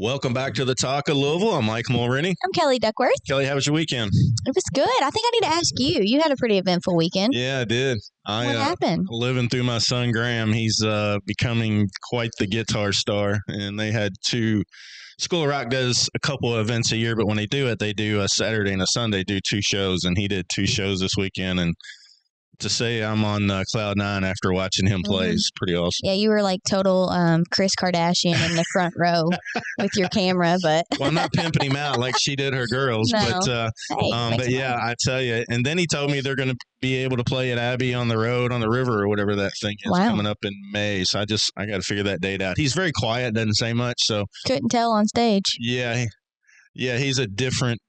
Welcome back to the Talk of Louisville. I'm Mike Mulroney. I'm Kellye Duckworth. Kellye, how was your weekend? It was good. I think I need to ask you. You had a pretty eventful weekend. Yeah, I did. What happened? Living through my son, Graham. He's becoming quite the guitar star. And they had School of Rock does a couple of events a year, but when they do it, they do a Saturday and a Sunday, do 2 shows. And he did 2 shows this weekend. And to say I'm on cloud 9 after watching him play is pretty awesome. Yeah, you were like total Kris Kardashian in the front row with your camera, but well, I'm not pimping him out like she did her girls, No. but yeah, I tell you. And then he told me they're going to be able to play at Abbey on the road on the river or whatever that thing is coming up in May. So I got to figure that date out. He's very quiet, doesn't say much, so couldn't tell on stage. Yeah, he's a different.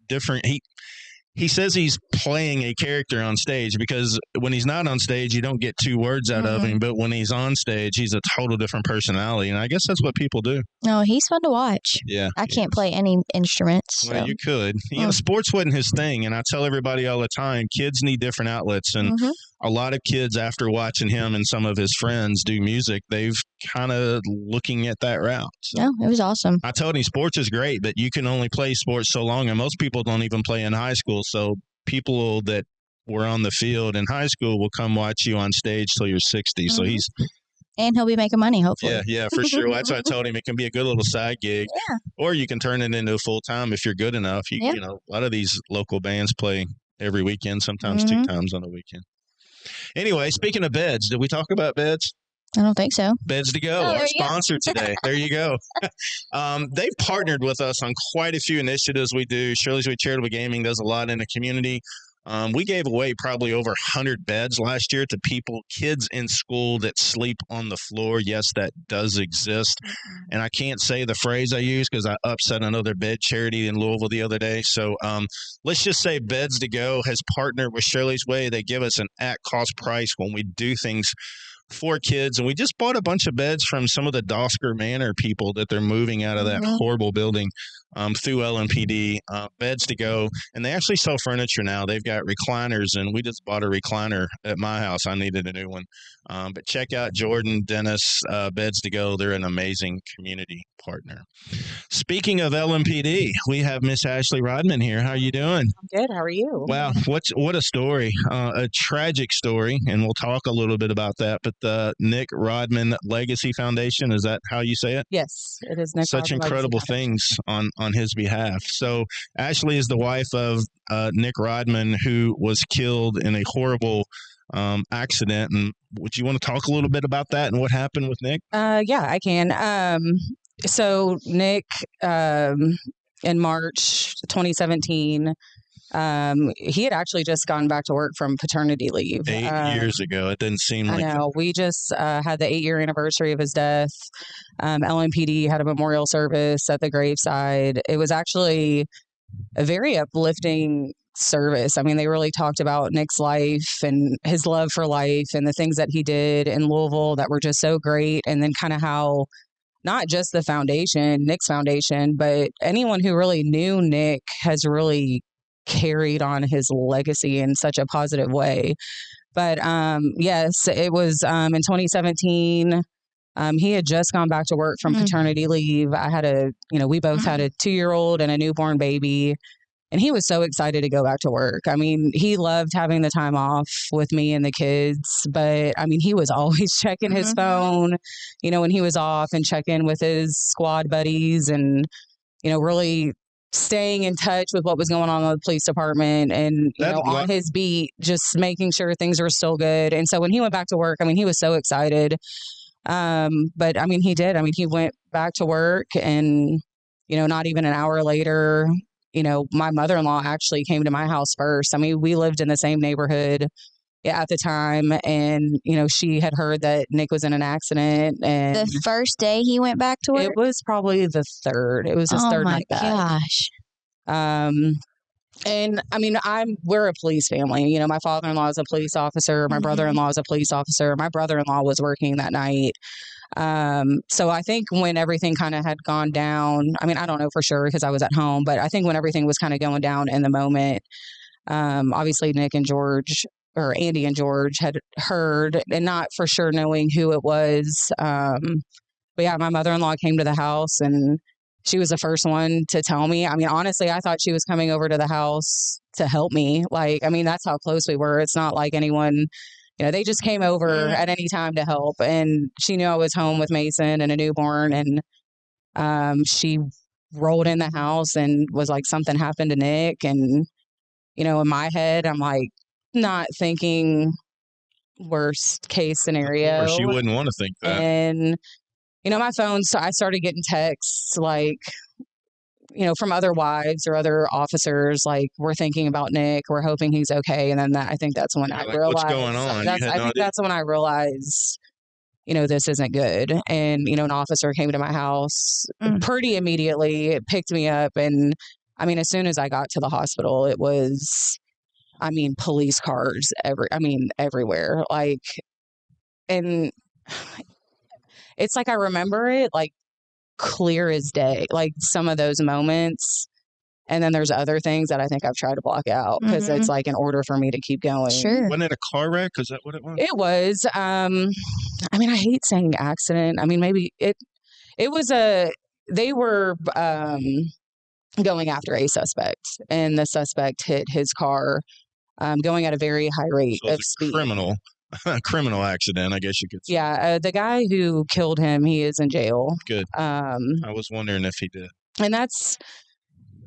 He says he's playing a character on stage because when he's not on stage, you don't get 2 words out of him. But when he's on stage, he's a total different personality. And I guess that's what people do. No, he's fun to watch. Yeah. I can't play any instruments. Well, so. you could. Sports wasn't his thing. And I tell everybody all the time, kids need different outlets. And a lot of kids, after watching him and some of his friends do music, they've kind of looking at that route. So No, it was awesome. I told him sports is great, but you can only play sports so long. And most people don't even play in high school. So people that were on the field in high school will come watch you on stage till you're 60. So And he'll be making money, hopefully. Yeah, for sure. That's what I told him. It can be a good little side gig. Yeah. Or you can turn it into a full-time if you're good enough. You know, a lot of these local bands play every weekend, sometimes 2 times on a weekend. Anyway, speaking of beds, did we talk about beds? I don't think so. Beds to Go, our sponsor today. There you go. They've partnered with us on quite a few initiatives we do. Shirley's Way Charitable Gaming does a lot in the community. We gave away probably over 100 beds last year to kids in school that sleep on the floor. Yes, that does exist. And I can't say the phrase I use because I upset another bed charity in Louisville the other day. So let's just say Beds to Go has partnered with Shirley's Way. They give us an at-cost price when we do things for kids. And we just bought a bunch of beds from some of the Dosker Manor people that they're moving out of that horrible building through LMPD. Beds to Go. And they actually sell furniture now. They've got recliners, and we just bought a recliner at my house. I needed a new one. But check out Jordan, Dennis, Beds to Go. They're an amazing community partner. Speaking of LMPD, we have Miss Ashley Rodman here. How are you doing? I'm good. How are you? Wow. What a story. A tragic story, and we'll talk a little bit about that. But the Nick Rodman Legacy Foundation, is that how you say it? Yes, it is Nick Such Rodman incredible Legacy things on his behalf. So Ashley is the wife of Nick Rodman, who was killed in a horrible accident. And would you want to talk a little bit about that and what happened with Nick? Yeah, I can. So Nick, in March 2017, he had actually just gone back to work from paternity leave. 8 years ago. It didn't seem like I know. We just had the 8-year anniversary of his death. LMPD had a memorial service at the graveside. It was actually a very uplifting service. I mean, they really talked about Nick's life and his love for life and the things that he did in Louisville that were just so great. And then kind of how not just the foundation, Nick's foundation, but anyone who really knew Nick has really carried on his legacy in such a positive way. But yes, it was in 2017. He had just gone back to work from paternity leave. I had we both had a 2-year-old and a newborn baby, and he was so excited to go back to work. I mean, he loved having the time off with me and the kids, but I mean, he was always checking his phone, when he was off, and checking with his squad buddies and, really staying in touch with what was going on in the police department and, on his beat, just making sure things were still good. And so when he went back to work, I mean, he was so excited. But I mean, he did. I mean, he went back to work and, not even an hour later, my mother-in-law actually came to my house first. I mean, we lived in the same neighborhood at the time, and, she had heard that Nick was in an accident. And the first day he went back to work? It was probably the third. It was his third night back. Oh my gosh. And I mean, we're a police family. My father-in-law is a police officer. My brother-in-law is a police officer. My brother-in-law was working that night. So I think when everything kind of had gone down, I mean, I don't know for sure because I was at home, but I think when everything was kind of going down in the moment, obviously Nick and George, or Andy and George, had heard, and not for sure knowing who it was. But yeah, my mother-in-law came to the house and she was the first one to tell me. I mean, honestly, I thought she was coming over to the house to help me. Like, I mean, that's how close we were. It's not like anyone, they just came over at any time to help. And she knew I was home with Mason and a newborn. And she rolled in the house and was like, something happened to Nick. And, in my head, I'm like, not thinking worst case scenario. Of course, you wouldn't want to think that. And, my phone, so I started getting texts like, from other wives or other officers, like, we're thinking about Nick, we're hoping he's okay. And then I think that's when I realized, what's going on? That's when I realized, this isn't good. And, an officer came to my house pretty immediately. It picked me up. And I mean, as soon as I got to the hospital, it was, police cars everywhere. Like, and it's like, I remember it like clear as day, like some of those moments. And then there's other things that I think I've tried to block out because it's like in order for me to keep going. Sure. Wasn't it a car wreck? Is that what it was? It was. I hate saying accident. I mean, maybe it was they were going after a suspect, and the suspect hit his car going at a very high rate of speed. Criminal accident, I guess you could say. Yeah, the guy who killed him, he is in jail. Good. I was wondering if he did. And that's,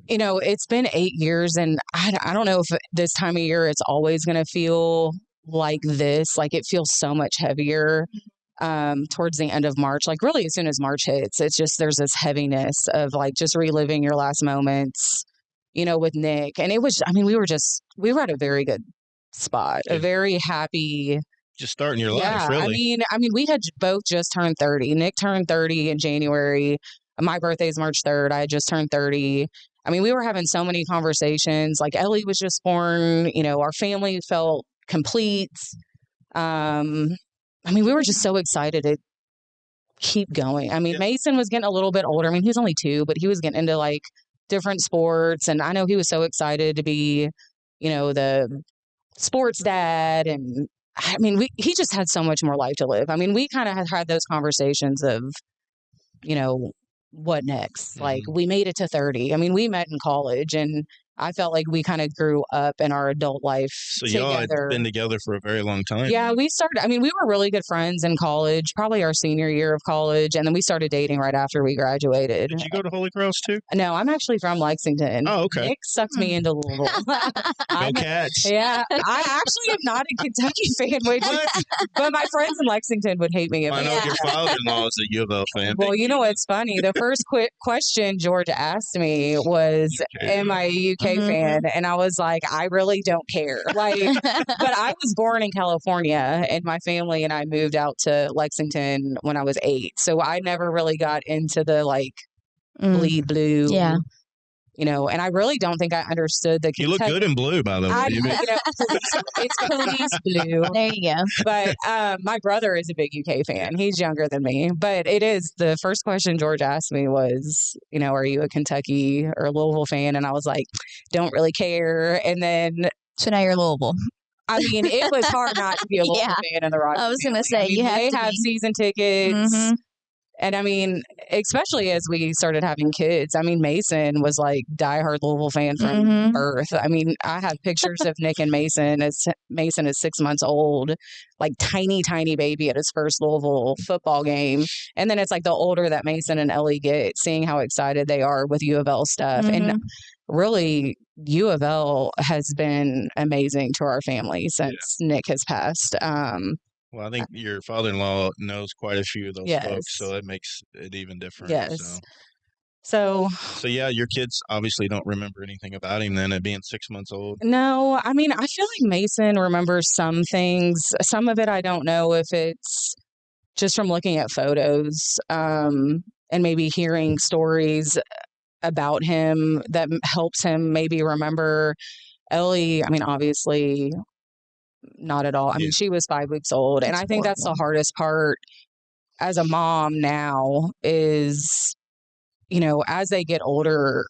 it's been 8 years, and I don't know if this time of year it's always going to feel like this. Like, it feels so much heavier towards the end of March. Like, really, as soon as March hits, it's just, there's this heaviness of like just reliving your last moments, with Nick. And it was, we were at a very good spot, a very happy. Just starting your life, really. We had both just turned 30. Nick turned 30 in January. My birthday is March 3rd. I had just turned 30. We were having so many conversations. Like, Ellie was just born. Our family felt complete. We were just so excited to keep going. Mason was getting a little bit older. He was only 2, but he was getting into like different sports. And I know he was so excited to be, the sports dad. And he just had so much more life to live. We kind of had those conversations of, what next? Like, we made it to 30. We met in college, and I felt like we kind of grew up in our adult life together. Y'all had been together for a very long time. Yeah, we started, we were really good friends in college, probably our senior year of college. And then we started dating right after we graduated. Did you go to Holy Cross too? No, I'm actually from Lexington. Oh, okay. Nick sucked me into Louisville. Go Cats. Yeah, I actually am not a Kentucky fan, but my friends in Lexington would hate me. I know your father-in-law is a U of L fan. Well, what's funny? The first question George asked me was, am I a UK fan? And I was like, I really don't care. Like, but I was born in California, and my family and I moved out to Lexington when I was 8. So I never really got into the like bleed blue. Yeah. And I really don't think I understood the You look good in blue, by the way. It's police blue. There you go. But my brother is a big UK fan. He's younger than me. But it is, the first question George asked me was, are you a Kentucky or Louisville fan? And I was like, don't really care. And then. So now you're Louisville. It was hard not to be a Louisville fan in the Rodman. I was going to say, they have season tickets. And especially as we started having kids, Mason was like diehard Louisville fan from birth. I have pictures of Nick and Mason as Mason is 6 months old, like tiny, tiny baby at his first Louisville football game. And then it's like the older that Mason and Ellie get, seeing how excited they are with U of L stuff. And really, U of L has been amazing to our family since Nick has passed. Well, I think your father-in-law knows quite a few of those folks, so it makes it even different. Yes. So yeah, your kids obviously don't remember anything about him then at being 6 months old. No, I feel like Mason remembers some things. Some of it I don't know if it's just from looking at photos and maybe hearing stories about him that helps him maybe remember. Ellie, obviously not at all. She was 5 weeks old. And I think that's the hardest part as a mom now is, as they get older,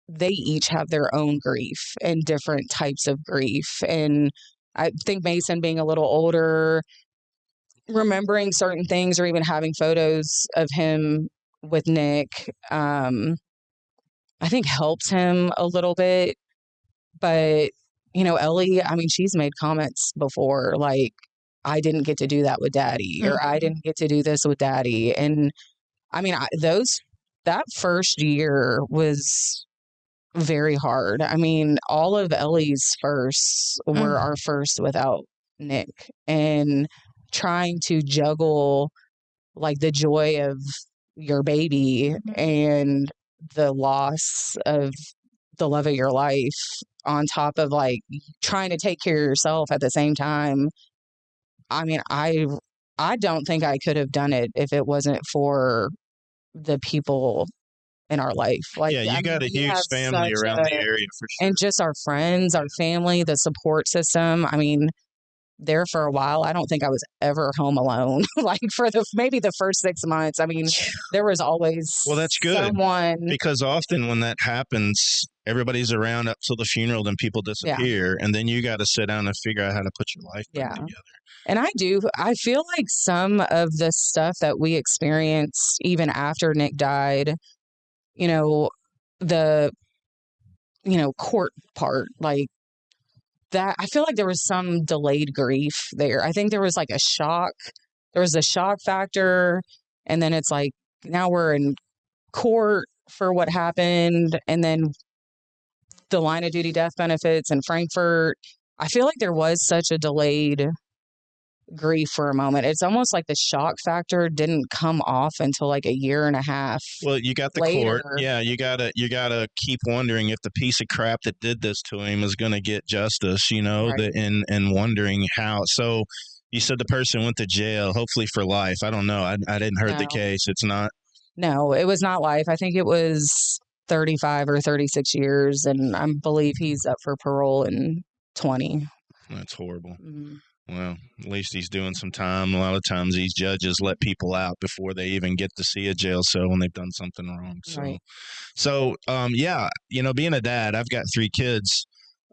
they each have their own grief and different types of grief. And I think Mason being a little older, remembering certain things or even having photos of him with Nick, I think helped him a little bit. But, Ellie, I mean, she's made comments before, like, I didn't get to do that with daddy, or I didn't get to do this with daddy. And I mean, that first year was very hard. I mean, all of Ellie's firsts were our first without Nick, and trying to juggle like the joy of your baby and the loss of the love of your life on top of like trying to take care of yourself at the same time. I mean, I don't think I could have done it if it wasn't for the people in our life. Like, yeah, you got a huge family around the area for sure. And just our friends, our family, the support system. I mean, there for a while, I don't think I was ever home alone. Like for maybe the first 6 months. I mean, there was always that's good someone. Because often when that happens, everybody's around up till the funeral, then people disappear, and then you got to sit down and figure out how to put your life back together. And I feel like some of the stuff that we experienced even after Nick died, the court part, like that, I feel like there was some delayed grief there. I think there was like a shock factor, and then it's like now we're in court for what happened, and then the line of duty death benefits in Frankfurt. I feel like there was such a delayed grief for a moment. It's almost like the shock factor didn't come off until like a year and a half. Well, you got the later. court. Yeah, you gotta keep wondering if the piece of crap that did this to him is going to get justice. Right. And wondering how. So you said the person went to jail, hopefully for life. I don't know. I didn't heard the case. It's not. No, it was not life. I think it was 35 or 36 years, and I believe he's up for parole in 20. That's horrible. Mm-hmm. Well, at least he's doing some time. A lot of times these judges let people out before they even get to see a jail cell when they've done something wrong. So, being a dad, I've got 3 kids,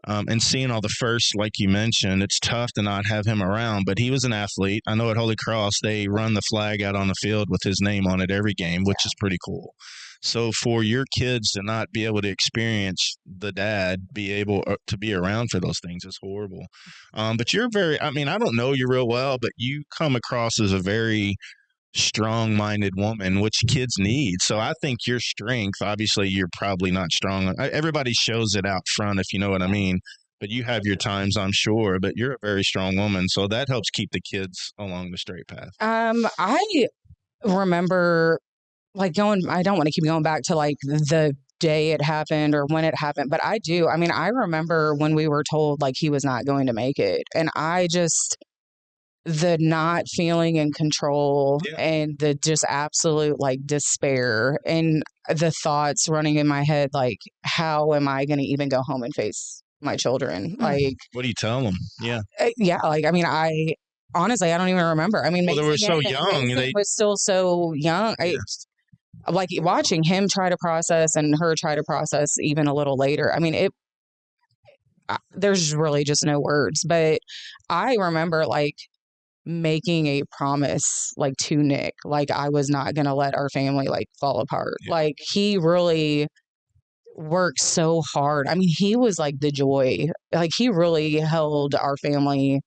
and seeing all the firsts, like you mentioned, it's tough to not have him around. But he was an athlete. I know at Holy Cross, they run the flag out on the field with his name on it every game, which is pretty cool. So for your kids to not be able to experience the dad, be able to be around for those things is horrible. But you're I don't know you real well, but you come across as a very strong-minded woman, which kids need. So I think your strength, obviously you're probably not strong. Everybody shows it out front, if you know what I mean. But you have your times, I'm sure, but you're a very strong woman. So that helps keep the kids along the straight path. I remember I don't want to keep going back to like the day it happened or when it happened, but I do. I mean, I remember when we were told like he was not going to make it, and the not feeling in control and the just absolute like despair and the thoughts running in my head, like, how am I going to even go home and face my children? Like, what do you tell them? Yeah. Like, I mean, honestly, I don't even remember. I mean, they were so young. They was still so young. Like watching him try to process and her try to process even a little later. I mean, there's really just no words. But I remember like making a promise like to Nick, like I was not going to let our family like fall apart. Yeah. Like he really worked so hard. I mean, he was like the joy. Like he really held our family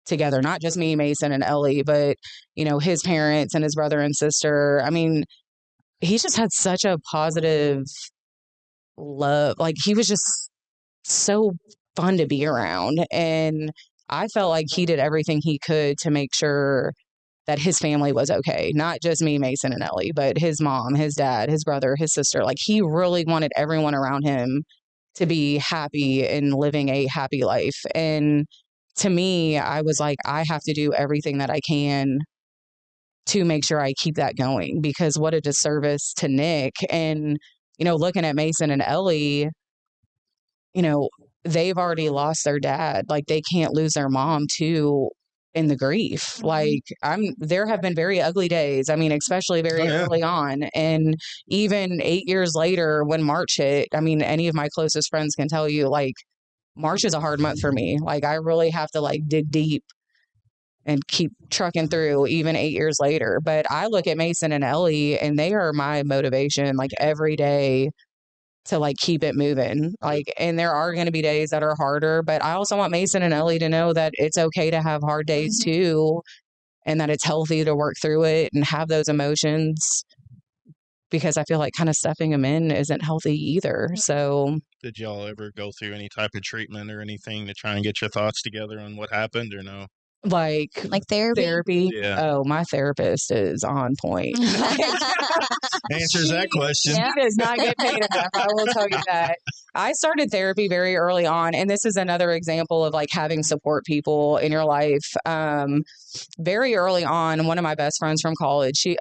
together, not just me, Mason, and Ellie, but his parents and his brother and sister. I mean, he just had such a positive love. Like he was just so fun to be around. And I felt like he did everything he could to make sure that his family was okay. Not just me, Mason, and Ellie, but his mom, his dad, his brother, his sister. Like he really wanted everyone around him to be happy and living a happy life. And to me, I was like, I have to do everything that I can to make sure I keep that going, because what a disservice to Nick. And, looking at Mason and Ellie, they've already lost their dad. Like they can't lose their mom too in the grief. Like there have been very ugly days. I mean, especially very early on. And even 8 years later when March hit, I mean, any of my closest friends can tell you like March is a hard month for me. Like I really have to like dig deep and keep trucking through even 8 years later. But I look at Mason and Ellie and they are my motivation like every day to like keep it moving. Like, and there are going to be days that are harder, but I also want Mason and Ellie to know that it's okay to have hard days too, and that it's healthy to work through it and have those emotions, because I feel like kind of stuffing them in isn't healthy either. So did y'all ever go through any type of treatment or anything to try and get your thoughts together on what happened, or no? Like therapy? Yeah. Oh, my therapist is on point. Answers that question. She does not get paid enough. I will tell you that. I started therapy very early on, and this is another example of like having support people in your life. Very early on, one of my best friends from college, she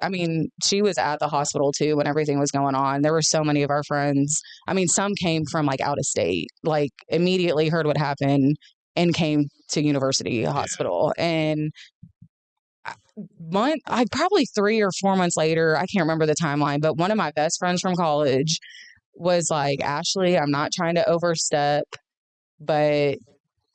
was at the hospital too when everything was going on. There were so many of our friends. I mean, some came from like out of state, like immediately heard what happened and came to University Hospital. And probably 3 or 4 months later, I can't remember the timeline, but one of my best friends from college was like, Ashley, I'm not trying to overstep, but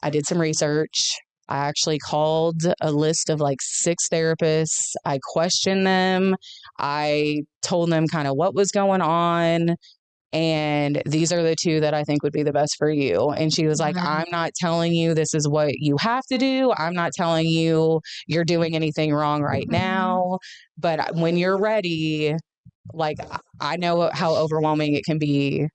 I did some research. I actually called a list of like 6 therapists. I questioned them. I told them kind of what was going on. And these are the 2 that I think would be the best for you. And she was like, I'm not telling you this is what you have to do. I'm not telling you you're doing anything wrong right now. But when you're ready, like, I know how overwhelming it can be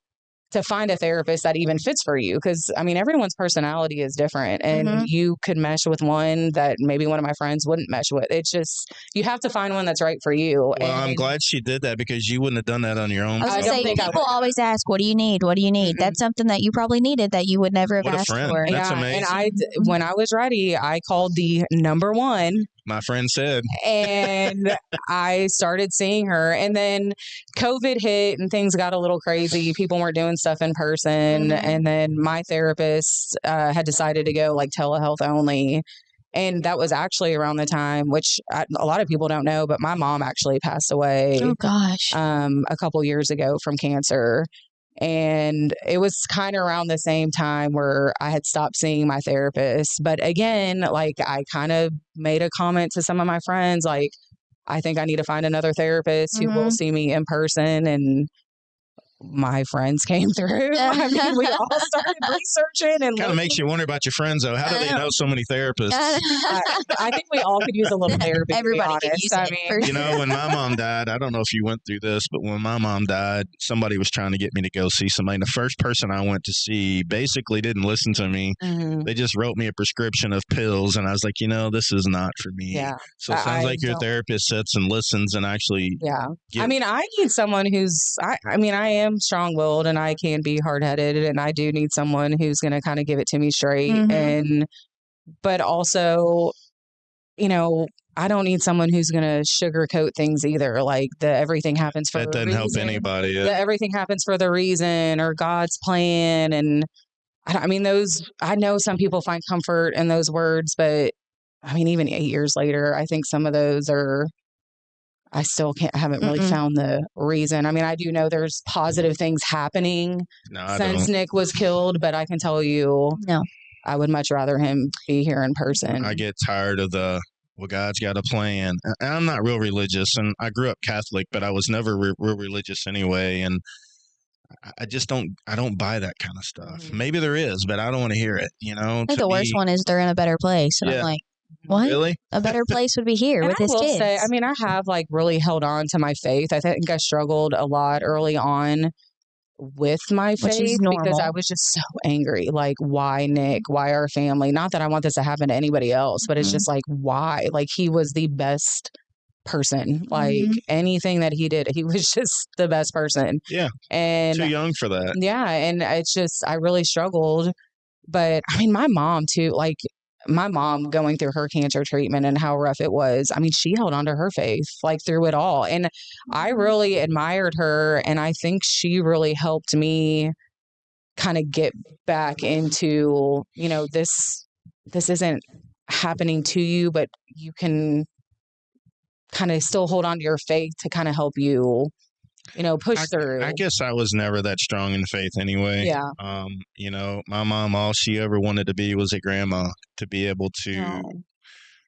to find a therapist that even fits for you. Because, I mean, everyone's personality is different, and you could mesh with one that maybe one of my friends wouldn't mesh with. It's just, you have to find one that's right for you. Well, I'm glad she did that, because you wouldn't have done that on your own. I was going to say, people always ask, what do you need? What do you need? That's something that you probably needed that you would never have asked for. That's amazing. And when I was ready, I called the number one. My friend said. And I started seeing her. And then COVID hit and things got a little crazy. People weren't doing stuff in person. And then my therapist had decided to go like telehealth only. And that was actually around the time, which a lot of people don't know, but my mom actually passed away. Oh, gosh. A couple years ago from cancer. And it was kind of around the same time where I had stopped seeing my therapist. But again, like, I kind of made a comment to some of my friends, like, I think I need to find another therapist who will see me in person. And my friends came through. I mean, we all started researching, and kind of makes you wonder about your friends, though. How do they know so many therapists? I think we all could use a little therapy. Everybody could use it. You know, when my mom died, I don't know if you went through this, but when my mom died, somebody was trying to get me to go see somebody. And the first person I went to see basically didn't listen to me. They just wrote me a prescription of pills, and I was like, you know, this is not for me. Yeah. So it sounds like your therapist sits and listens and actually. Yeah. I mean, I need someone who's. I mean, I am strong-willed and I can be hard-headed, and I do need someone who's going to kind of give it to me straight. But also, you know, I don't need someone who's going to sugarcoat things either. Like, everything happens for that doesn't help anybody. Everything happens for the reason, or God's plan. And I mean, I know some people find comfort in those words, but I mean, even 8 years later, I think some of those I still haven't really found the reason. I mean, I do know there's positive things happening since Nick was killed, but I can tell you, I would much rather him be here in person. I get tired of God's got a plan. And I'm not real religious, and I grew up Catholic, but I was never real religious anyway. And I just don't buy that kind of stuff. Maybe there is, but I don't want to hear it. You know, I think the worst one is they're in a better place. And I'm like, what? Really? A better place would be here with his kids. I mean, I have like really held on to my faith. I think I struggled a lot early on with my faith because I was just so angry. Like, why Nick? Why our family? Not that I want this to happen to anybody else, but it's just like, why? Like, he was the best person. Like, anything that he did, he was just the best person. Yeah. And too young for that. Yeah. And it's just, I really struggled. But I mean, my mom too, like, my mom going through her cancer treatment and how rough it was. I mean, she held on to her faith like through it all. And I really admired her. And I think she really helped me kind of get back into, you know, this isn't happening to you, but you can kind of still hold on to your faith to kind of help you, you know, push through. I guess I was never that strong in faith anyway. Yeah. You know, my mom, all she ever wanted to be was a grandma, to be able to,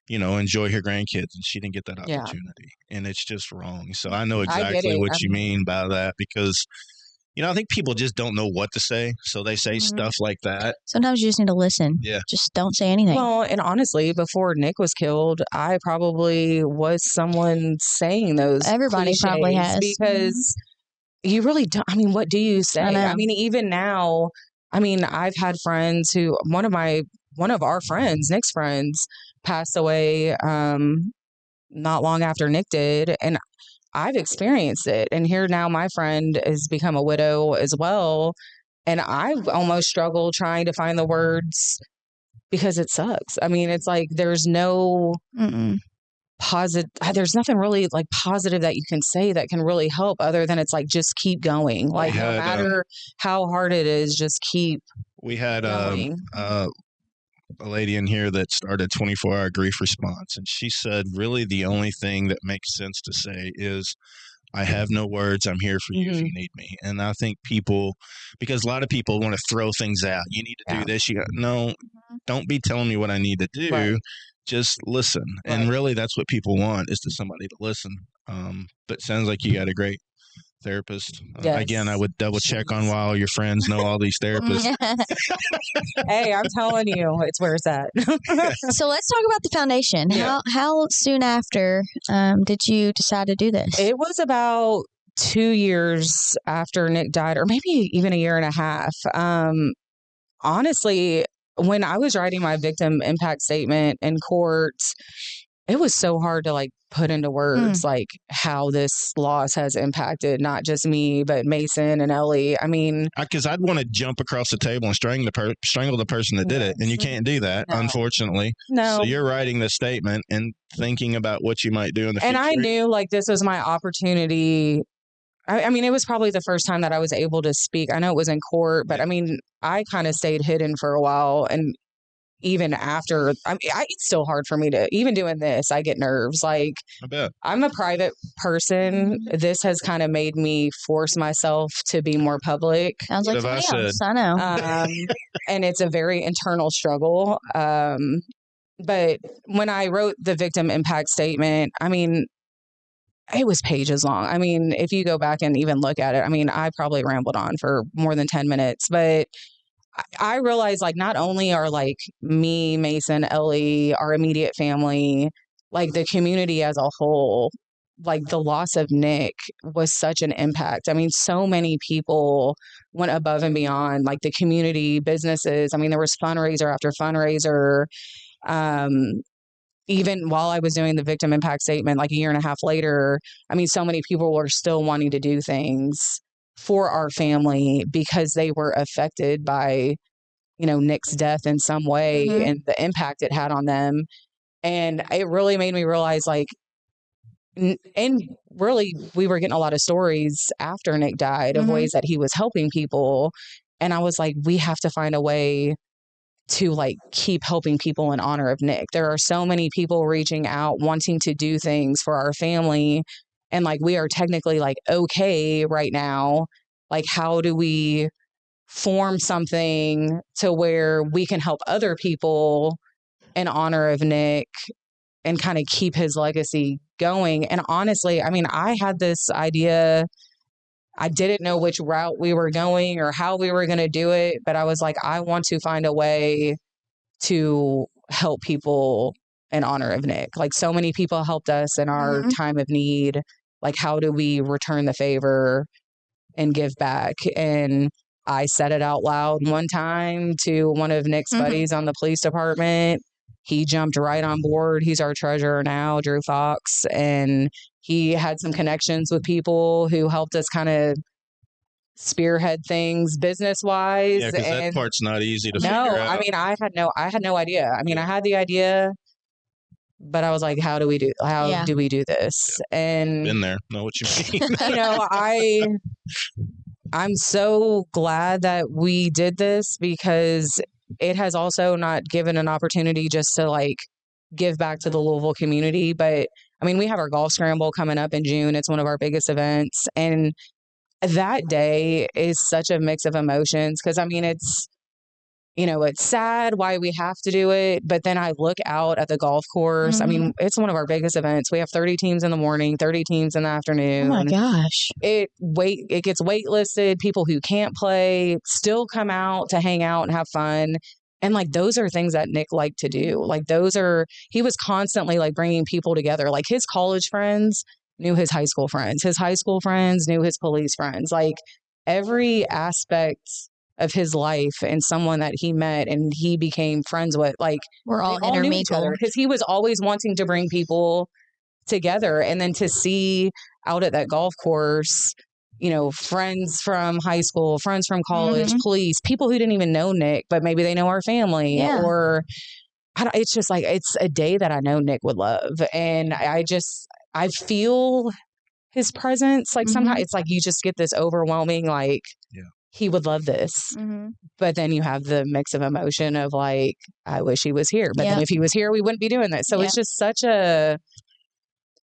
you know, enjoy her grandkids. And she didn't get that opportunity. And it's just wrong. So I know exactly what you mean by that, because I think people just don't know what to say. So they say stuff like that. Sometimes you just need to listen. Yeah. Just don't say anything. Well, and honestly, before Nick was killed, I probably was someone saying those. Everybody probably has. Because you really don't. I mean, what do you say? I mean, even now, I mean, I've had friends who, one of our friends, Nick's friends, passed away not long after Nick did. And I've experienced it. And here now my friend has become a widow as well. And I've almost struggled trying to find the words because it sucks. I mean, it's like there's no positive, there's nothing really like positive that you can say that can really help other than it's like just keep going. Like no matter how hard it is, just keep We had a lady in here that started 24-hour grief response, and she said really the only thing that makes sense to say is, I have no words, I'm here for you if you need me. And I think people, because a lot of people want to throw things out, you need to do this, you got no, don't be telling me what I need to do, just listen. And really that's what people want, is to somebody to listen. But it sounds like you got a great therapist. Again, I would double check on why all your friends know all these therapists. Hey, I'm telling you, it's where it's at. So let's talk about the foundation. How soon after did you decide to do this? It was about 2 years after Nick died, or maybe even a year and a half. Honestly, when I was writing my victim impact statement in court, it was so hard to like put into words like how this loss has impacted not just me, but Mason and Ellie. I mean, because I'd want to jump across the table and strangle the person that did it, and you can't do that, unfortunately. No. So you're writing the statement and thinking about what you might do in the future. And I knew like this was my opportunity. I mean, it was probably the first time that I was able to speak. I know it was in court, but I mean, I kind of stayed hidden for a while, and even after, it's still hard for me to, even doing this, I get nerves. Like, I bet. I'm a private person. This has kind of made me force myself to be more public. Sounds like something else. I know. And it's a very internal struggle. But when I wrote the victim impact statement, I mean, it was pages long. I mean, if you go back and even look at it, I mean, I probably rambled on for more than 10 minutes, but I realized like not only are like me, Mason, Ellie, our immediate family, like the community as a whole, like the loss of Nick was such an impact. I mean, so many people went above and beyond, like the community, businesses. I mean, there was fundraiser after fundraiser. Even while I was doing the victim impact statement, like a year and a half later, I mean, so many people were still wanting to do things for our family because they were affected by, Nick's death in some way and the impact it had on them. And it really made me realize like, and really we were getting a lot of stories after Nick died of ways that he was helping people. And I was like, we have to find a way to like keep helping people in honor of Nick. There are so many people reaching out, wanting to do things for our family. And like, we are technically like, okay, right now, like, how do we form something to where we can help other people in honor of Nick and kind of keep his legacy going? And honestly, I mean, I had this idea. I didn't know which route we were going or how we were going to do it, but I was like, I want to find a way to help people in honor of Nick. Like, so many people helped us in our time of need. Like, how do we return the favor and give back? And I said it out loud one time to one of Nick's buddies on the police department. He jumped right on board. He's our treasurer now, Drew Fox. And he had some connections with people who helped us kind of spearhead things business-wise. Yeah, because that part's not easy to figure out. No, I mean, I had no idea. I mean, I had the idea, but I was like, how do we do this? And been there, know what you mean. I'm so glad that we did this because it has also not given an opportunity just to like give back to the Louisville community. But I mean, we have our golf scramble coming up in June. It's one of our biggest events. And that day is such a mix of emotions because I mean, it's, it's sad why we have to do it. But then I look out at the golf course. Mm-hmm. I mean, it's one of our biggest events. We have 30 teams in the morning, 30 teams in the afternoon. Oh my gosh. It gets waitlisted. People who can't play still come out to hang out and have fun. And like, those are things that Nick liked to do. Like, he was constantly like bringing people together. Like, his college friends knew his high school friends. His high school friends knew his police friends. Like, every aspect of his life and someone that he met and he became friends with, like, we're all knew each other, intermingled. because he was always wanting to bring people together. And then to see out at that golf course, friends from high school, friends from college, police, people who didn't even know Nick, but maybe they know our family. Yeah. Or it's just like, it's a day that I know Nick would love. And I feel his presence. Like, sometimes it's like you just get this overwhelming, like, he would love this. But then you have the mix of emotion of like, I wish he was here. But then if he was here, we wouldn't be doing this. So it's just such a...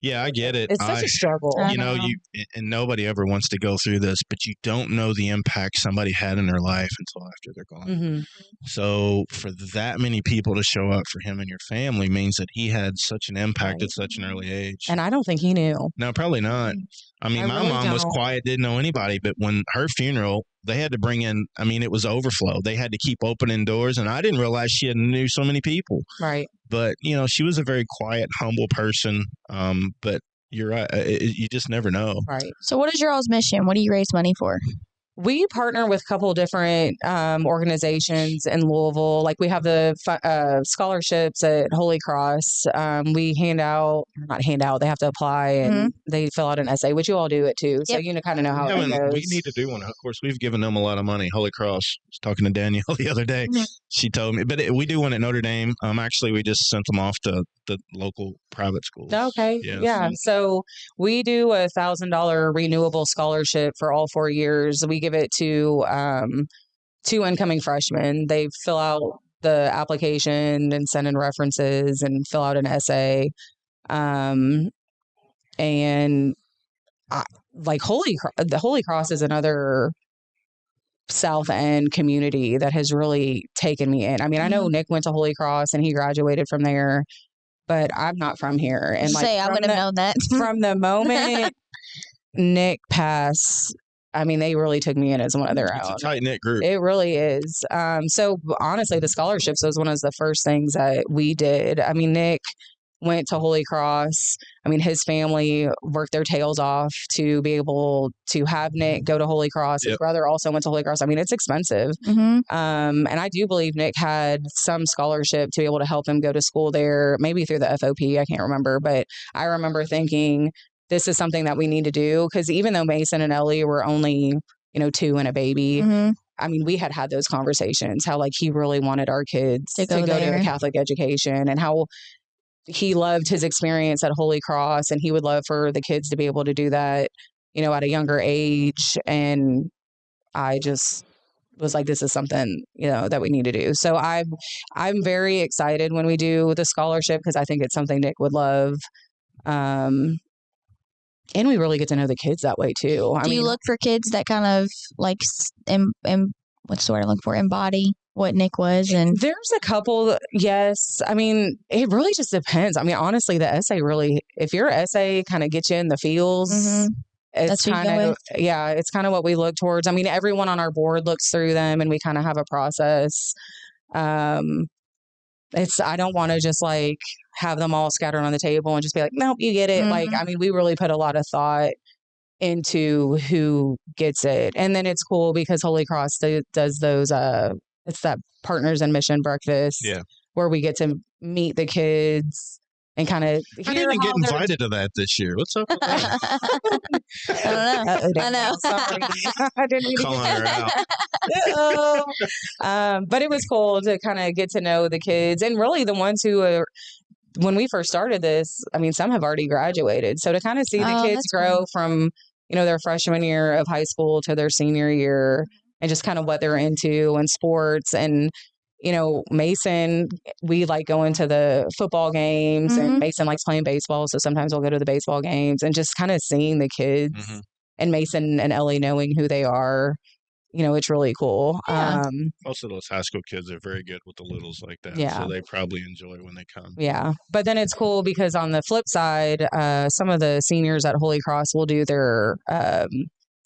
Yeah, I get it. It's such a struggle. And nobody ever wants to go through this, but you don't know the impact somebody had in their life until after they're gone. So for that many people to show up for him and your family means that he had such an impact at such an early age. And I don't think he knew. No, probably not. I mean, my mom was quiet, didn't know anybody, but when her funeral, they had to bring in, it was overflow. They had to keep opening doors, and I didn't realize she knew so many people. Right. But, she was a very quiet, humble person. But you're right. You just never know. Right. So what is your all's mission? What do you raise money for? We partner with a couple of different organizations in Louisville. Like, we have the scholarships at Holy Cross. We they have to apply and they fill out an essay, which you all do it too. So you kind of know how it goes. We need to do one. Of course, we've given them a lot of money. Holy Cross. I was talking to Danielle the other day. She told me, but we do one at Notre Dame. Actually, we just sent them off to the local private schools. Okay. Yes. Yeah. So we do a $1,000 renewable scholarship for all 4 years. We give it to 2 incoming freshmen. They fill out the application and send in references and fill out an essay. The Holy Cross is another South End community that has really taken me in. I mean, I know Nick went to Holy Cross and he graduated from there, but I'm not from here. And I would have known that. From the moment Nick passed, they really took me in as one of their own. It's a tight-knit group. It really is. So honestly, the scholarships was one of the first things that we did. Nick went to Holy Cross. His family worked their tails off to be able to have Nick go to Holy Cross. His brother also went to Holy Cross. It's expensive. And I do believe Nick had some scholarship to be able to help him go to school there, maybe through the FOP. I can't remember. But I remember thinking, this is something that we need to do. Because even though Mason and Ellie were only, 2 and a baby, we had those conversations, how like he really wanted our kids to go to a Catholic education, and how he loved his experience at Holy Cross, and he would love for the kids to be able to do that, at a younger age. And I just was like, this is something, that we need to do. So I'm very excited when we do the scholarship, because I think it's something Nick would love. And we really get to know the kids that way too. Do you look for kids that kind of like, what's the word I look for? Embody what Nick was? And there's a couple, yes. It really just depends. Honestly, the essay really, if your essay kind of gets you in the feels, it's kind of, it's kind of what we look towards. Everyone on our board looks through them, and we kind of have a process. I don't want to just like have them all scattered on the table and just be like, nope, you get it. We really put a lot of thought into who gets it. And then it's cool because Holy Cross does those, it's that Partners in Mission breakfast where we get to meet the kids and kind of I didn't get invited to that this year. What's up with that? I don't know. I know. Sorry. I didn't mean calling her out. But it was cool to kind of get to know the kids, and really the ones who are, when we first started this, some have already graduated. So to kind of see the kids grow from, their freshman year of high school to their senior year, and just kind of what they're into and sports. And Mason, we like going to the football games, and Mason likes playing baseball. So sometimes we'll go to the baseball games, and just kind of seeing the kids and Mason and Ellie knowing who they are. it's really cool. Yeah. Most of those high school kids are very good with the littles like that. Yeah. So they probably enjoy when they come. Yeah. But then it's cool because on the flip side, some of the seniors at Holy Cross will do their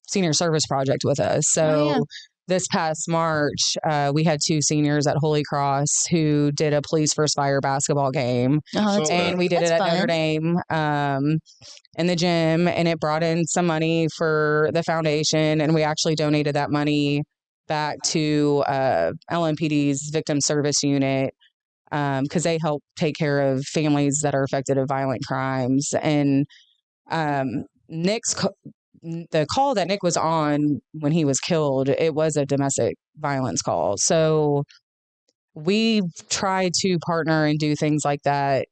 senior service project with us. So this past March, we had 2 seniors at Holy Cross who did a Police vs. Fire basketball game. And we did it at Notre Dame in the gym, and it brought in some money for the foundation. And we actually donated that money back to LMPD's Victim Service Unit because they help take care of families that are affected of violent crimes. And the call that Nick was on when he was killed, it was a domestic violence call. So we try to partner and do things like that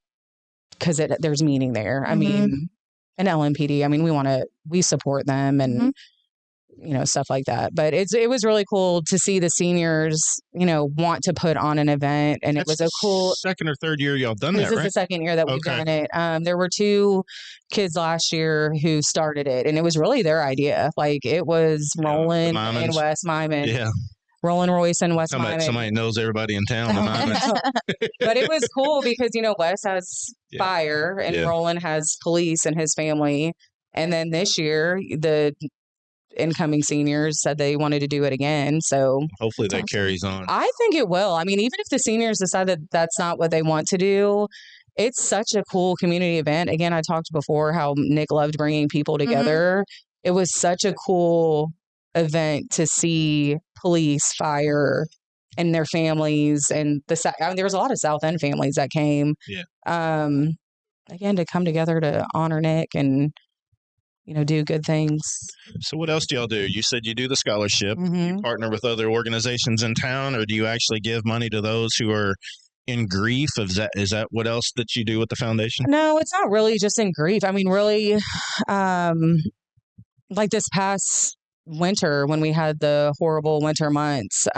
because there's meaning there. I mean, an LMPD, I mean, we support them and, stuff like that. But it was really cool to see the seniors, want to put on an event. And it was a cool second or third year y'all done that, right? This is the second year that we've done it. There were 2 kids last year who started it, and it was really their idea. Like, it was Roland and Wes Myman. Yeah. Roland Royce and Wes Myman. Somebody knows everybody in town. But it was cool because, Wes has fire and Roland has police in his family. And then this year, the incoming seniors said they wanted to do it again. So hopefully that carries on. I think it will. I mean, even if the seniors decide that that's not what they want to do, it's such a cool community event. Again, I talked before how Nick loved bringing people together. It was such a cool event to see police, fire, and their families. And there was a lot of South End families that came. Yeah. Again, to come together to honor Nick and do good things. So what else do y'all do? You said you do the scholarship. You partner with other organizations in town, or do you actually give money to those who are in grief? Is that what else that you do with the foundation? No, it's not really just in grief. I mean, really, like this past winter when we had the horrible winter months,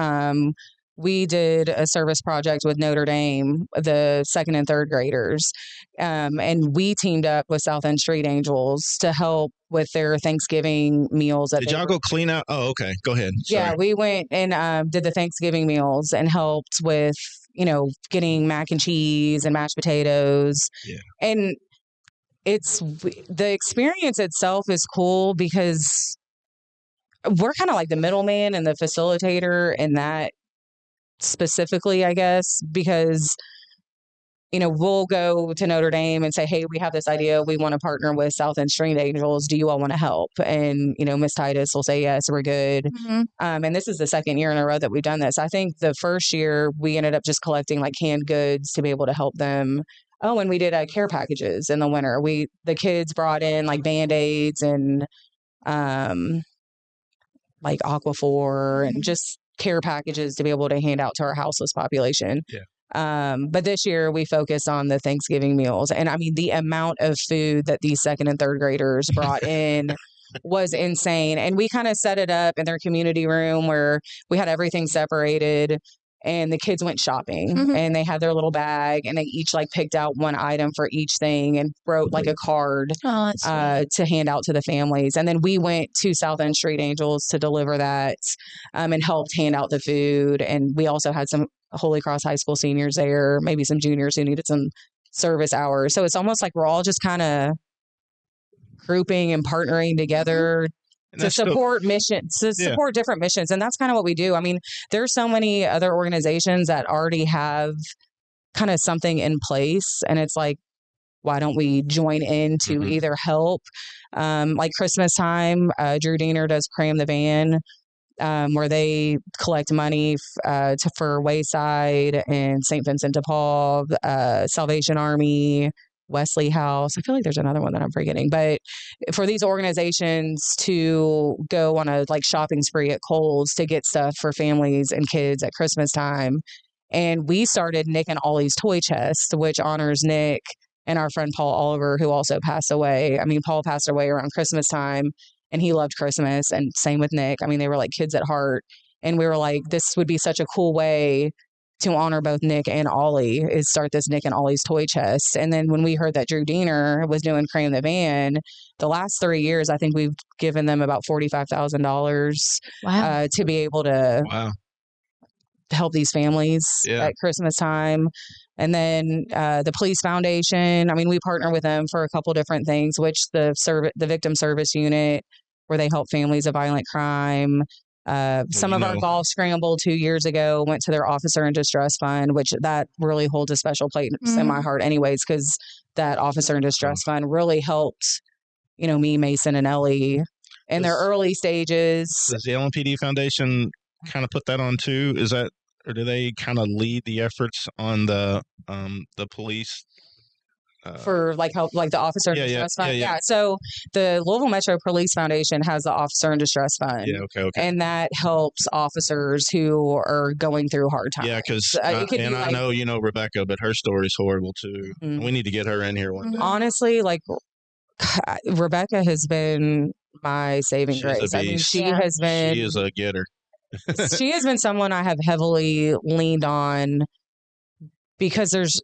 we did a service project with Notre Dame, the 2nd and 3rd graders. And we teamed up with South End Street Angels to help with their Thanksgiving meals. Did y'all go clean out? Oh, okay. Go ahead. Sorry. Yeah, we went and did the Thanksgiving meals and helped with, getting mac and cheese and mashed potatoes. Yeah. And the experience itself is cool because we're kind of like the middleman and the facilitator in that specifically, I guess, because, we'll go to Notre Dame and say, hey, we have this idea. We want to partner with South End Street Angels. Do you all want to help? And, Miss Titus will say, yes, we're good. And this is the 2nd year in a row that we've done this. I think the first year we ended up just collecting like canned goods to be able to help them. Oh, and we did care packages in the winter. The kids brought in like Band-Aids and like Aquaphor and just care packages to be able to hand out to our houseless population. Yeah. But this year we focus on the Thanksgiving meals. And I mean, the amount of food that these 2nd and 3rd graders brought in was insane. And we kind of set it up in their community room where we had everything separated and the kids went shopping and they had their little bag and they each like picked out one item for each thing and wrote like a card to hand out to the families. And then we went to South End Street Angels to deliver that and helped hand out the food. And we also had some Holy Cross High School seniors there, maybe some juniors who needed some service hours. So it's almost like we're all just kind of grouping and partnering together to support missions, to support different missions. And that's kind of what we do. I mean, there's so many other organizations that already have kind of something in place. And it's like, why don't we join in to either help? Like Christmas time, Drew Diener does Cram the Van, where they collect money for Wayside and St. Vincent de Paul, Salvation Army, Wesley House. I feel like there's another one that I'm forgetting, but for these organizations to go on a like shopping spree at Kohl's to get stuff for families and kids at Christmas time. And we started Nick and Ollie's Toy Chest, which honors Nick and our friend Paul Oliver, who also passed away. I mean, Paul passed away around Christmas time and he loved Christmas, and same with Nick. I mean, they were like kids at heart. And we were like, this would be such a cool way to honor both Nick and Ollie is start this Nick and Ollie's toy chest. And then when we heard that Drew Diener was doing Cram the Van, the last 3 years, I think we've given them about $45,000 to be able to help these families at Christmas time. And then the Police Foundation, I mean, we partner with them for a couple different things, which the Victim Service Unit, where they help families of violent crime. Some of our golf scramble 2 years ago went to their Officer in Distress Fund, which that really holds a special place in my heart anyways, because that Officer in Distress Fund really helped, me, Mason, and Ellie in their early stages. Does the LMPD Foundation kind of put that on too? Is that, or do they kind of lead the efforts on the police? For help, the Officer in Distress Fund. Yeah. So the Louisville Metro Police Foundation has the Officer in Distress Fund. Yeah. Okay. And that helps officers who are going through hard times. Yeah. Because I know, Rebecca, but her story's horrible too. Mm-hmm. We need to get her in here one day. Honestly, Rebecca has been my saving grace. I mean, she is a getter. She has been someone I have heavily leaned on, because there's,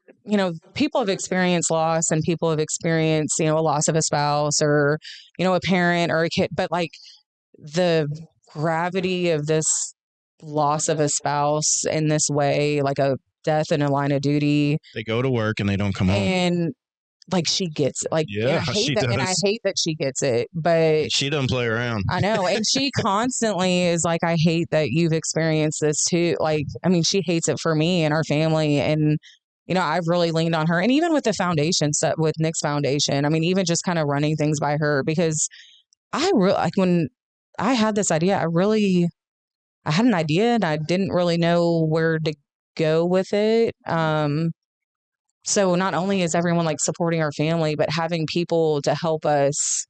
people have experienced loss, and people have experienced, a loss of a spouse or, a parent or a kid. But the gravity of this loss of a spouse in this way, like a death in a line of duty. They go to work and they don't come home. And she gets it. And I hate that she gets it, but she doesn't play around. I know. And she constantly is like, I hate that you've experienced this too. She hates it for me and our family. And, I've really leaned on her. And even with the foundation stuff, with Nick's foundation, even just kind of running things by her, because when I had this idea, I had an idea and I didn't really know where to go with it. So not only is everyone supporting our family, but having people to help us,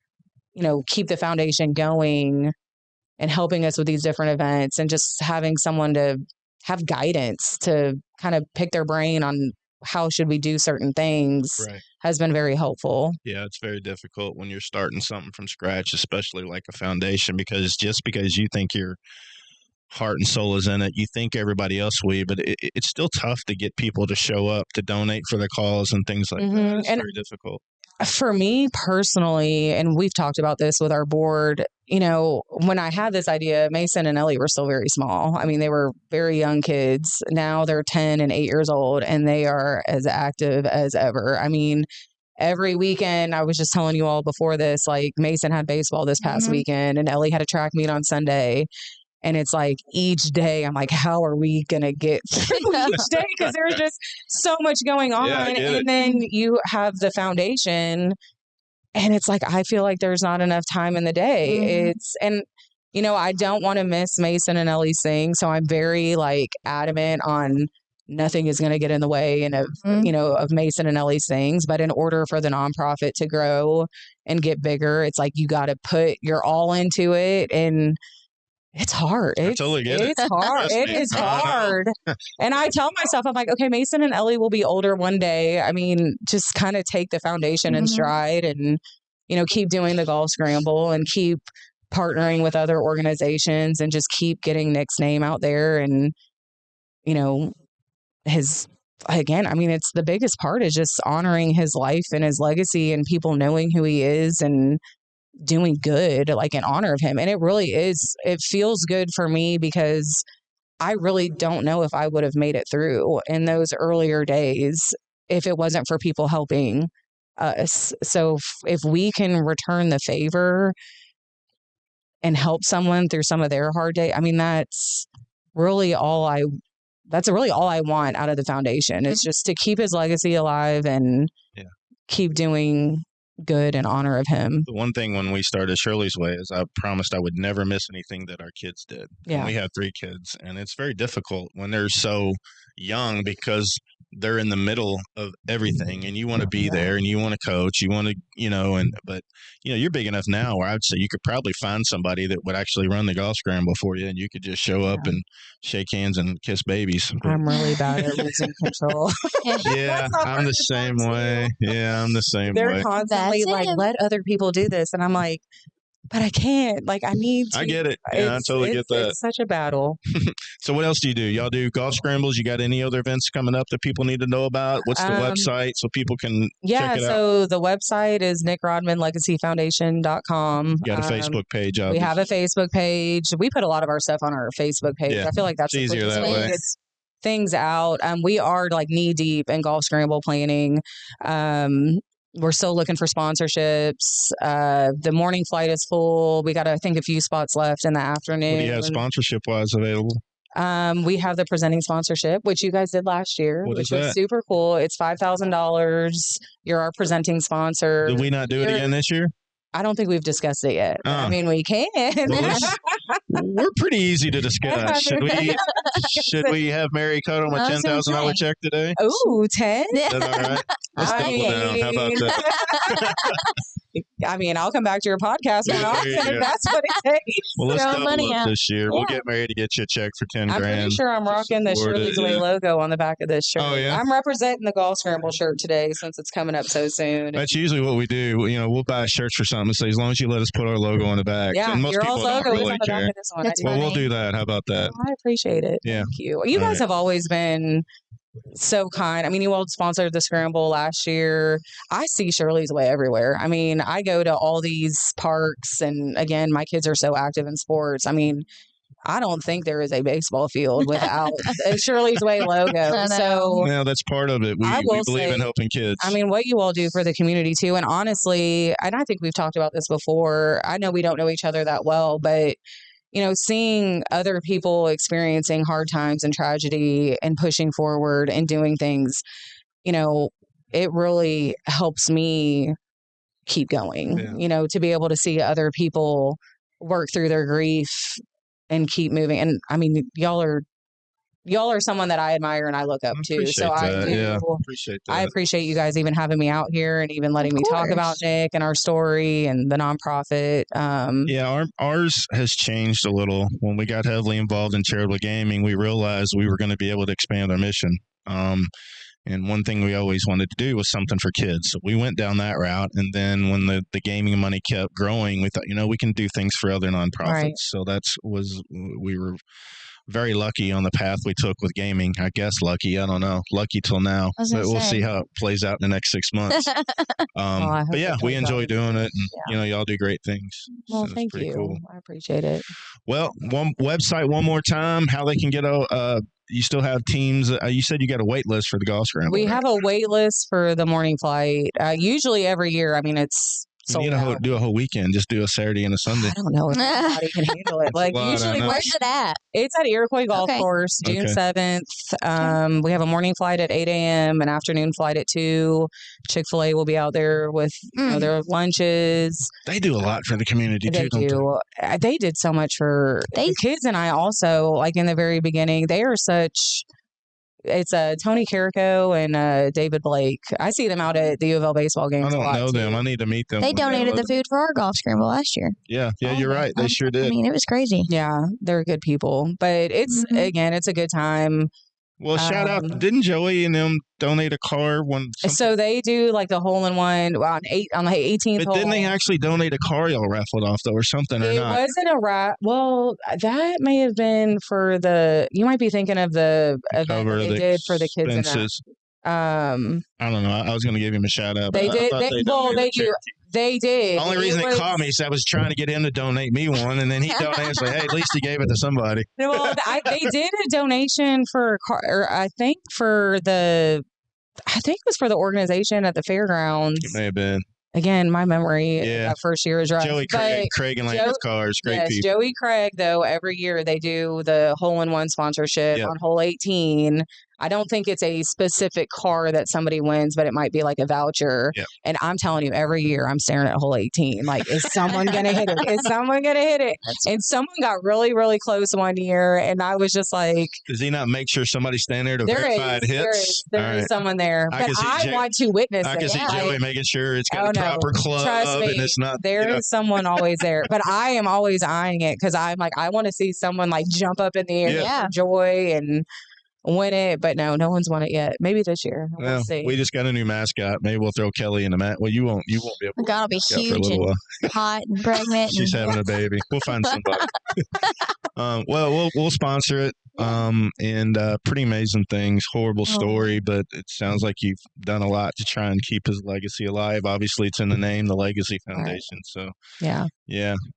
keep the foundation going and helping us with these different events, and just having someone to have guidance to kind of pick their brain on how should we do certain things has been very helpful. Yeah, it's very difficult when you're starting something from scratch, especially like a foundation, because just because you think your heart and soul is in it, you think everybody else will, but it's still tough to get people to show up to donate for the cause and things like that. It's very difficult. For me personally, and we've talked about this with our board, when I had this idea, Mason and Ellie were still very small. They were very young kids. Now they're 10 and 8 years old, and they are as active as ever. Every weekend, I was just telling you all before this, Mason had baseball this past weekend, and Ellie had a track meet on Sunday. And it's each day I'm how are we going to get through each day? Because there's just so much going on. And then you have the foundation, and it's I feel like there's not enough time in the day. I don't want to miss Mason and Ellie's thing. So I'm very adamant on nothing is going to get in the way of Mason and Ellie's things. But in order for the nonprofit to grow and get bigger, it's you got to put your all into it. And it's hard. I totally get it. It's hard. It is hard. And I tell myself, I'm okay, Mason and Ellie will be older one day. Just kind of take the foundation in stride and, keep doing the golf scramble and keep partnering with other organizations and just keep getting Nick's name out there. And, it's the biggest part is just honoring his life and his legacy and people knowing who he is and doing good in honor of him. And it really is, it feels good for me, because I really don't know if I would have made it through in those earlier days if it wasn't for people helping us. So if we can return the favor and help someone through some of their hard day, that's really all I want out of the foundation. It's just to keep his legacy alive and keep doing good in honor of him. The one thing when we started Shirley's Way is I promised I would never miss anything that our kids did. Yeah. And we have 3 kids, and it's very difficult when they're so young, because they're in the middle of everything, and you want to be there, and you want to coach, you want to, but you're big enough now where I'd say you could probably find somebody that would actually run the golf scramble for you, and you could just show up and shake hands and kiss babies. I'm really bad at losing control. Yeah, I'm the same way. Yeah, I'm the same way. They're constantly let other people do this. And I'm but I can't. Like, I need to. I get it. Yeah, I totally get that. It's such a battle. So what else do you do? Y'all do golf scrambles? You got any other events coming up that people need to know about? What's the website so people can check it out? So the website is nickrodmanlegacyfoundation.com. You got a Facebook page, obviously. We have a Facebook page. We put a lot of our stuff on our Facebook page. Yeah, I feel like that's easier that way. Things out. We are like knee deep in golf scramble planning. We're still looking for sponsorships. The morning flight is full. We got, I think, a few spots left in the afternoon. What do you have sponsorship-wise available? We have the presenting sponsorship, which you guys did last year, which was super cool. It's $5,000. You're our presenting sponsor. Did we not do it again this year? I don't think we've discussed it yet. I mean, we can. Well, we're pretty easy to discuss. Should we have Mary cut on a $10,000 check today? Ooh, 10? Is that all right? Let's double down. How about that? I mean, I'll come back to your podcast if that's what it takes. Well, let's double up this year. We'll get Mary to get you a check for $10,000. I'm pretty sure I'm rocking the Shirley's Way logo on the back of this shirt. Oh, yeah? I'm representing the golf scramble shirt today since it's coming up so soon. That's usually what we do. We'll buy shirts for something and say, as long as you let us put our logo on the back. Yeah, and most your people logo don't is really on the care. back of this one. Well, we'll do that. How about that? I appreciate it. Yeah. Thank you. You guys have always been so kind. I mean, you all sponsored the scramble last year. I see Shirley's Way everywhere. I mean, I go to all these parks, and again, my kids are so active in sports. I mean, I don't think there is a baseball field without a Shirley's Way logo. So yeah, that's part of it. We believe in helping kids. I mean, what you all do for the community too. And honestly, and I think we've talked about this before. I know we don't know each other that well, but seeing other people experiencing hard times and tragedy and pushing forward and doing things, it really helps me keep going, to be able to see other people work through their grief and keep moving. And I mean, y'all are someone that I admire and I look up to. So I appreciate that. I appreciate you guys even having me out here and even letting me talk about Nick and our story and the nonprofit. Ours has changed a little. When we got heavily involved in charitable gaming, we realized we were going to be able to expand our mission. And one thing we always wanted to do was something for kids. So we went down that route. And then when the gaming money kept growing, we thought, we can do things for other nonprofits. Right. So we were very lucky on the path we took with gaming. I guess lucky. I don't know. Lucky till now. But we'll see how it plays out in the next 6 months. But yeah, we enjoy doing it. And, y'all do great things. Well, thank you. Cool. I appreciate it. Well, one website one more time, how they can get you still have teams. You said you got a wait list for the golf scramble. We have a wait list for the morning flight. Usually every year. I mean, it's sold out. Do a whole weekend. Just do a Saturday and a Sunday. I don't know if anybody can handle it. Like usually, where's it at? It's at Iroquois Golf Course, June 7th. We have a morning flight at 8 a.m., an afternoon flight at 2. Chick-fil-A will be out there with their lunches. They do a lot for the community too. They did so much for the kids, and I also, like in the very beginning, they are such. It's Tony Carrico and David Blake. I see them out at the U of L baseball games. I don't know them. I need to meet them. They donated the food for our golf scramble last year. Yeah, you're right. They sure did. I mean, it was crazy. Yeah, they're good people. But it's it's a good time. Well, shout out. Didn't Joey and them donate a car? So they do like the hole-in-one on the 18th But didn't they actually donate a car y'all raffled off, though, or something, or not? It wasn't a Well, that may have been for you might be thinking of the event they did for the kids. I don't know. I was going to give him a shout out. They did. They did. The only reason it caught me is I was trying to get him to donate me one, and then he donated. I was like, hey, at least he gave it to somebody. Well, they did a donation for a car, or I think it was for the organization at the fairgrounds. It may have been. Again, my memory that first year is right. Joey Craig and Lambert Cars, great people. Joey Craig, though, every year they do the hole-in-one sponsorship on hole 18. I don't think it's a specific car that somebody wins, but it might be like a voucher. Yep. And I'm telling you, every year I'm staring at hole 18. Like, is someone going to hit it? Is someone going to hit it? And someone got really, really close one year. And I was just like. Does he not make sure somebody's standing there to verify it hits? There is someone there. But I want to witness it. I can see Joey making sure it's got the proper club. Trust me, and it's not. There is someone always there. But I am always eyeing it because I'm like, I want to see someone like jump up in the air for joy and. win it, but no one's won it yet. Maybe this year. We'll see. We just got a new mascot. Maybe we'll throw Kellye in the mat. Well, you won't be able to. God will be huge and hot and pregnant. She's having a baby. We'll find somebody. Well, we'll sponsor it. And pretty amazing things. Horrible story, but it sounds like you've done a lot to try and keep his legacy alive. Obviously, it's in the name, the Legacy Foundation. So yeah.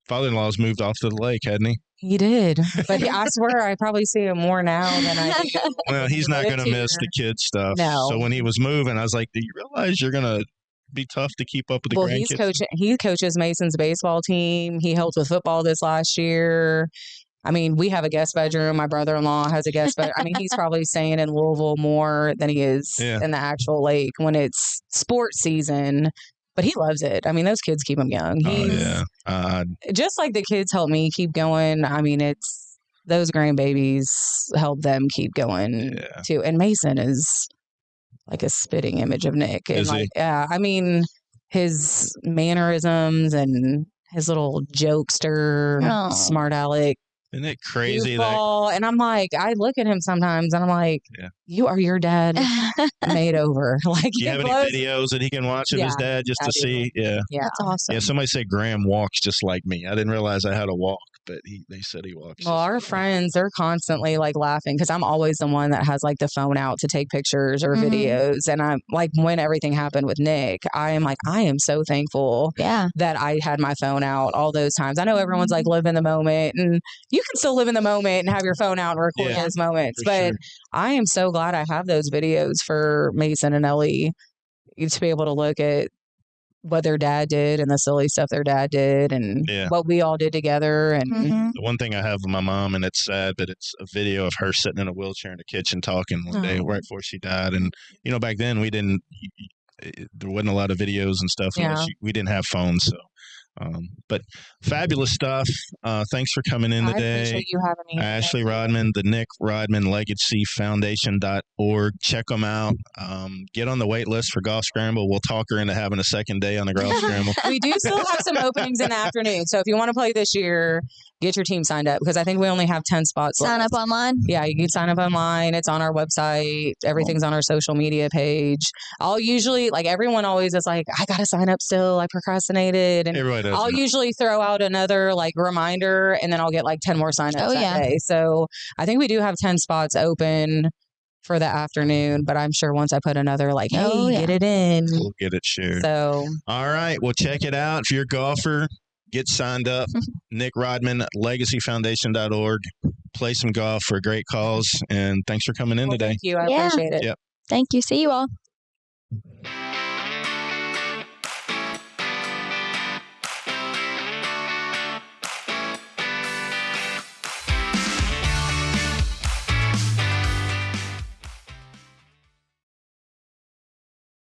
Father-in-law's moved off to the lake, hadn't he? He did, but I swear I probably see him more now than I do. Well, he's not going to miss the kids stuff. No. So when he was moving, I was like, do you realize you're going to be tough to keep up with the grandkids? He coaches Mason's baseball team. He helped with football this last year. I mean, we have a guest bedroom. My brother-in-law has a guest bedroom. I mean, he's probably staying in Louisville more than he is in the actual lake when it's sports season. But he loves it. I mean, those kids keep him young. Just like the kids help me keep going. I mean, it's those grandbabies help them keep going too. And Mason is like a spitting image of Nick. And I mean, his mannerisms and his little jokester, smart aleck. Isn't it crazy? And I'm like, I look at him sometimes and I'm like, you are your dad made over. Like, do you have any videos that he can watch of his dad just to see? Yeah. That's awesome. Yeah. Somebody said Graham walks just like me. I didn't realize I had a walk, but they said he walks. Well, our friends, they're constantly like laughing because I'm always the one that has like the phone out to take pictures or videos. And I'm like, when everything happened with Nick, I am so thankful that I had my phone out all those times. I know everyone's like, live in the moment, and you can still live in the moment and have your phone out and record those moments. But I am so glad I have those videos for Mason and Ellie to be able to look at what their dad did and the silly stuff their dad did and what we all did together. And the one thing I have with my mom, and it's sad, but it's a video of her sitting in a wheelchair in the kitchen talking one day right before she died. And, you know, back then there wasn't a lot of videos and stuff. We didn't have phones. So. But fabulous stuff. Thanks for coming in today. I appreciate you having me. Ashley Rodman, the Nick Rodman Legacy Foundation.org. Check them out. Get on the wait list for Golf Scramble. We'll talk her into having a second day on the Golf Scramble. We do still have some openings in the afternoon. So if you want to play this year, get your team signed up because I think we only have 10 spots left. Sign up online? Yeah, you can sign up online. It's on our website. Everything's on our social media page. I'll usually, like, everyone always is like, I got to sign up still. I procrastinated. And I'll usually throw out another, like, reminder, and then I'll get, like, 10 more signups that day. So I think we do have 10 spots open for the afternoon, but I'm sure once I put another, like, hey, get it in. We'll get it shared. So. All right. Well, check it out. If you're a golfer, get signed up. Nick Rodman, legacyfoundation.org. Play some golf for a great cause. And thanks for coming in today. Thank you. I appreciate it. Thank you. See you all.